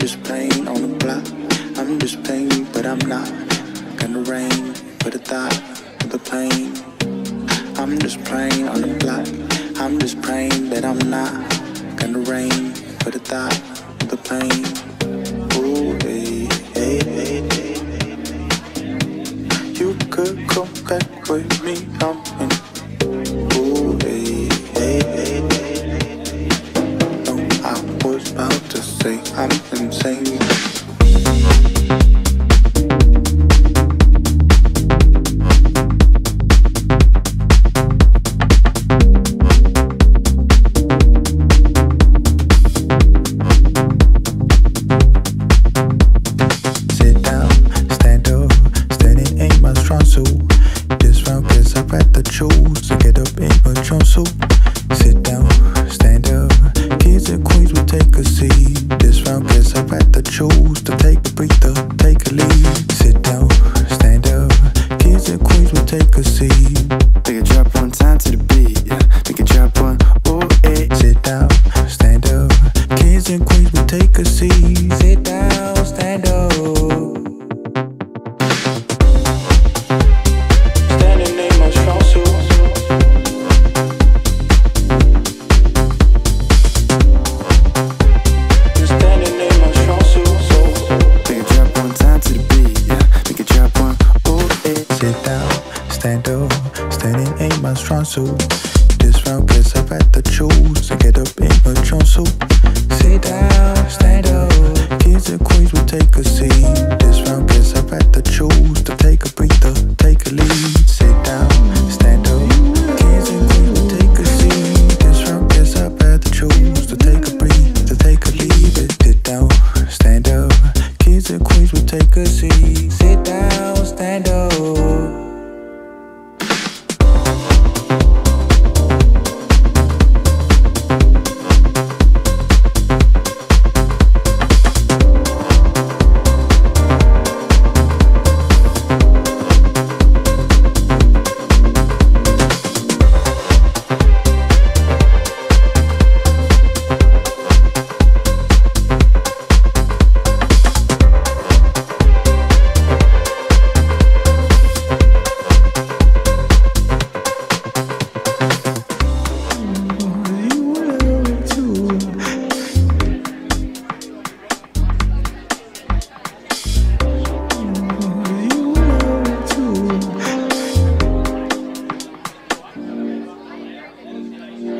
just playing on the block. I'm just playing, but I'm not gonna rain for the thought of the pain. I'm just playing on the block. I'm just praying that I'm not gonna rain for the thought of the pain. Ooh, hey, hey, hey, hey. You could come back with me, I'm in. Ooh, hey, hey, hey, hey. No, I was about to say I'm insane. Choose to get up in a jumpsuit. Sit down, stand up. Kings and queens will take a seat. This round, guess I've had to choose to take a breather, take a lead. Sit down, stand up. Kings and queens will take a seat. Make it drop one time to the beat, yeah. Make it drop one, oh, hey. Sit down, stand up. Kings and queens will take a seat. Sit down, stand up. Stand up, standing ain't my strong suit. This round, guess I've had to choose to get up in a jumpsuit. Sit down, stand up. Kings and queens will take a seat. This round, guess I've had to choose to take a breather, take a lead. Sit down, stand up. Kings and queens will take a seat. This round, guess I've had to choose to take a breathe, to take a leave it. Sit down, stand up. Kings and queens will take a seat. Sit down, stand up.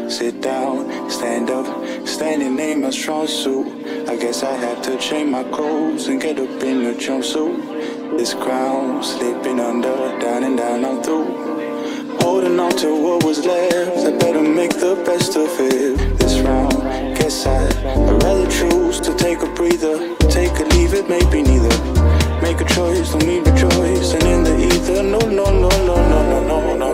Sit down, stand up, standing ain't my strong suit. I guess I have to change my clothes and get up in a jumpsuit. This crown slipping under, down and down, I'm through. Holding on to what was left, I better make the best of it. This round, guess I'd rather choose to take a breather, take a leave it, maybe neither. Make a choice, don't mean rejoice, and in the ether, no, no, no, no, no, no, no, no.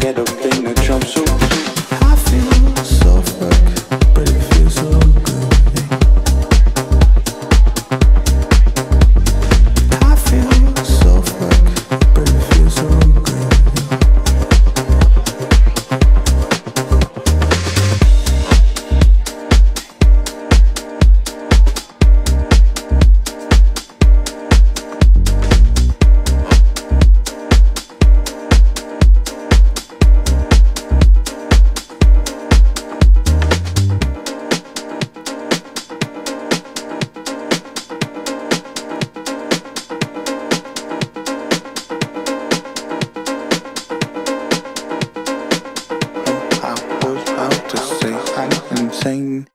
Get up in a jumpsuit. I feel so fucked, but it feels so good. I feel so fucked, but it feels so good. I was about to say I'm insane.